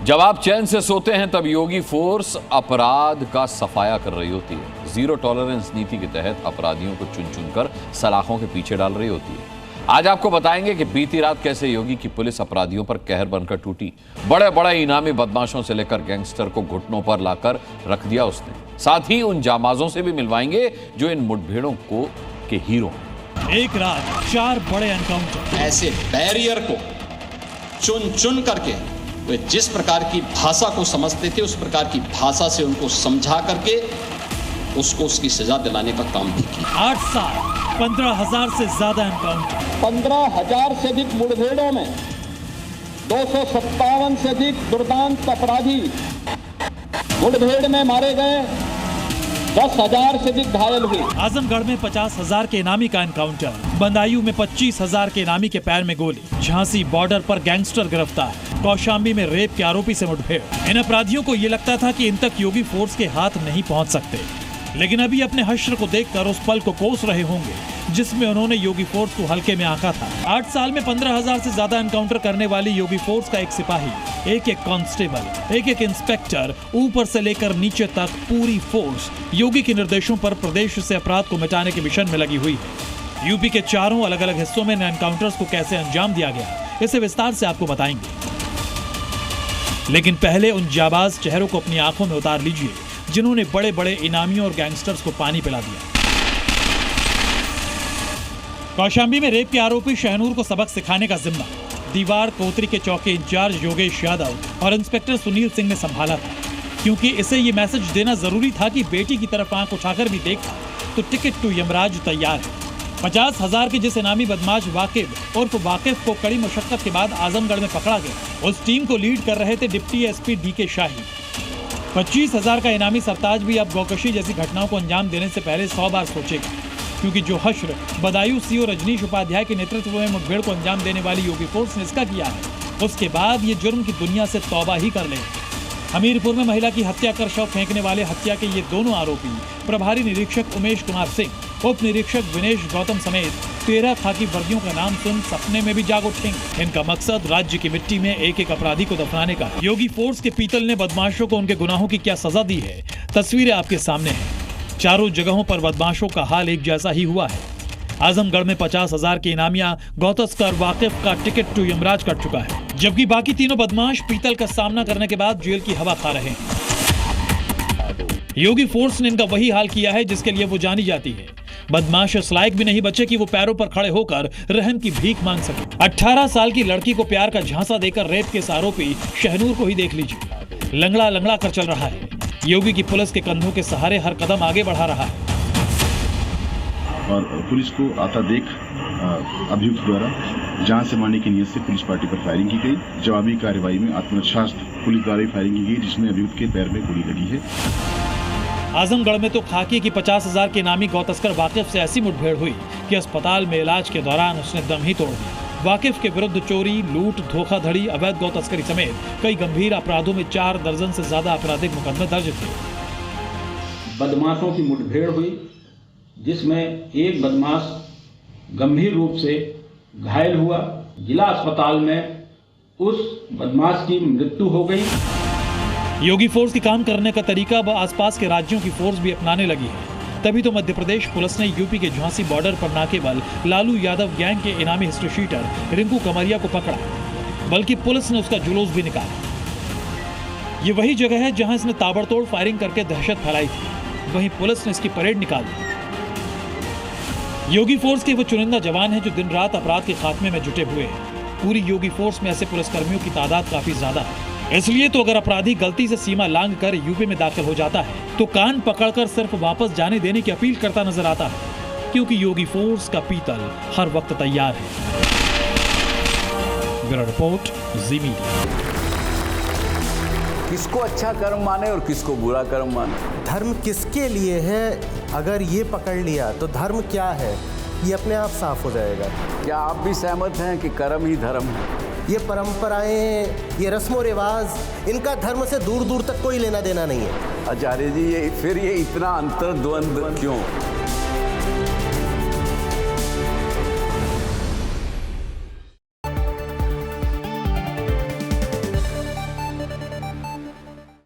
जब आप चैन से सोते हैं तब योगी फोर्स अपराध का सफाया कर रही होती है। जीरो टॉलरेंस नीति के तहत अपराधियों को चुन चुनकर सलाखों के पीछे डाल रही होती है। आज आपको बताएंगे कि बीती रात कैसे योगी की पुलिस अपराधियों पर कहर बनकर टूटी। बड़े बड़े इनामी बदमाशों से लेकर गैंगस्टर को घुटनों पर लाकर रख दिया उसने। साथ ही उन जामाजों से भी मिलवाएंगे जो इन मुठभेड़ों को के हीरो हैं। एक रात 4 बड़े एनकाउंटर। ऐसे बैरियर को चुन चुन करके वे जिस प्रकार की भाषा को समझते थे उस प्रकार की भाषा से उनको समझा करके उसको उसकी सजा दिलाने का काम भी किया। 8 साल 15,000 से ज्यादा एनकाउंटर। 15,000 से अधिक मुठभेड़ों में 257 से अधिक दुर्दांत अपराधी मुठभेड़ में मारे गए, 10,000 से अधिक घायल हुए। आजमगढ़ में 50,000 के इनामी का एनकाउंटर। बदायूं में 25,000 के इनामी के पैर में गोली। झांसी बॉर्डर पर गैंगस्टर गिरफ्तार। कौशाम्बी में रेप के आरोपी से मुठभेड़। इन अपराधियों को ये लगता था कि इन तक योगी फोर्स के हाथ नहीं पहुंच सकते, लेकिन अभी अपने हश्र को देखकर उस पल को कोस रहे होंगे जिसमें उन्होंने योगी फोर्स को हल्के में आंका था। 8 साल में 15,000 से ज्यादा एनकाउंटर करने वाली योगी फोर्स का एक सिपाही, एक कांस्टेबल, एक इंस्पेक्टर, ऊपर से लेकर नीचे तक पूरी फोर्स योगी के निर्देशों पर प्रदेश से अपराध को मिटाने के मिशन में लगी हुई है। यूपी के 4 अलग अलग हिस्सों में एनकाउंटर्स को कैसे अंजाम दिया गया, इसे विस्तार से आपको बताएंगे। लेकिन पहले उन जाबाज चेहरों को अपनी आंखों में उतार लीजिए जिन्होंने बड़े बड़े इनामियों और गैंगस्टर्स को पानी पिला दिया। कौशाम्बी में रेप के आरोपी शहनूर को सबक सिखाने का जिम्मा दीवार कोतरी के चौकी इंचार्ज योगेश यादव और इंस्पेक्टर सुनील सिंह ने संभाला था, क्योंकि इसे ये मैसेज देना जरूरी था कि बेटी की तरफ आंख उठाकर भी देखा तो टिकट टू यमराज तैयार है। 50,000 के जिस इनामी बदमाश वाकिफ उर्फ वाकिफ को कड़ी मुशक्कत के बाद आजमगढ़ में पकड़ा गया, उस टीम को लीड कर रहे थे डिप्टी एसपी डीके शाही। 25,000 का इनामी सरताज भी अब गौकशी जैसी घटनाओं को अंजाम देने से पहले 100 बार सोचेगा, क्योंकि जो हश्र बदायूं सीओ रजनीश उपाध्याय के नेतृत्व में मुठभेड़ को अंजाम देने वाली योगी फोर्स ने इसका किया है, उसके बाद ये जुर्म की दुनिया से तौबा ही कर लेंगे। हमीरपुर में महिला की हत्या कर शव फेंकने वाले हत्या के ये दोनों आरोपी प्रभारी निरीक्षक उमेश कुमार सिंह, उप निरीक्षक विनेश गौतम समेत 13 खाकी वर्दियों का नाम सुन सपने में भी जाग उठेंगे। इनका मकसद राज्य की मिट्टी में एक एक अपराधी को दफनाने का। योगी फोर्स के पीतल ने बदमाशों को उनके गुनाहों की क्या सजा दी है, तस्वीरें आपके सामने हैं। चारों जगहों पर बदमाशों का हाल एक जैसा ही हुआ है। आजमगढ़ में 50,000 के इनामिया गौतस्कर वाकिफ का टिकट टू यमराज कट चुका है, जबकि बाकी तीनों बदमाश पीतल का सामना करने के बाद जेल की हवा खा रहे हैं। योगी फोर्स ने इनका वही हाल किया है जिसके लिए वो जानी जाती है। बदमाश इस लायक भी नहीं बचे कि वो पैरों पर खड़े होकर रहम की भीख मांग सके। 18 साल की लड़की को प्यार का झांसा देकर रेप के आरोपी शहनूर को ही देख लीजिए, लंगड़ा लंगड़ा कर चल रहा है। योगी की पुलिस के कंधों के सहारे हर कदम आगे बढ़ा रहा है। और पुलिस को आता देख अभियुक्त द्वारा जान से मारने की नीयत से पुलिस पार्टी पर फायरिंग की गई। जवाबी कार्रवाई में आत्मरक्षा पुलिस द्वारा फायरिंग की गई, जिसमें अभियुक्त के पैर में गोली लगी है। आजमगढ़ में तो खाकी की 50,000 के नामी गौतस्कर वाकिफ से ऐसी मुठभेड़ हुई कि अस्पताल में इलाज के दौरान उसने दम ही तोड़ दिया। वाकिफ के विरुद्ध चोरी, लूट, धोखाधड़ी, अवैध गौतस्करी समेत कई गंभीर अपराधों में 4 दर्जन से ज्यादा आपराधिक मुकदमे दर्ज थे। बदमाशों की मुठभेड़ हुई जिसमें एक बदमाश गंभीर रूप से घायल हुआ। जिला अस्पताल में उस बदमाश की मृत्यु हो गई। योगी फोर्स की काम करने का तरीका अब आसपास के राज्यों की फोर्स भी अपनाने लगी है। तभी तो मध्य प्रदेश पुलिस ने यूपी के झांसी बॉर्डर पर न केवल लालू यादव गैंग के इनामी हिस्ट्री शीटर रिंकू कमरिया को पकड़ा, बल्कि पुलिस ने उसका जुलूस भी निकाला। ये वही जगह है जहां इसने ताबड़तोड़ फायरिंग करके दहशत फैलाई थी, वहीं पुलिस ने इसकी परेड निकाल दी। योगी फोर्स के वो चुनिंदा जवान हैं जो दिन रात अपराध के खात्मे में जुटे हुए हैं। पूरी योगी फोर्स में ऐसे पुलिसकर्मियों की तादाद काफी ज्यादा है। इसलिए तो अगर अपराधी गलती से सीमा लांघ कर यूपी में दाखिल हो जाता है तो कान पकड़कर सिर्फ वापस जाने देने की अपील करता नजर आता है, क्योंकि योगी फोर्स का पीतल हर वक्त तैयार है। ब्यूरो रिपोर्ट, जी मीडिया। किसको अच्छा कर्म माने और किसको बुरा कर्म माने। धर्म किसके लिए है, अगर ये पकड़ लिया तो धर्म क्या है ये अपने आप साफ हो जाएगा। क्या आप भी सहमत हैं कि कर्म ही धर्म है? ये परंपराएं, ये रस्मों रिवाज, इनका धर्म से दूर दूर तक कोई लेना देना नहीं है। आचार्य जी, ये इतना अंतर्द्वंद क्यों?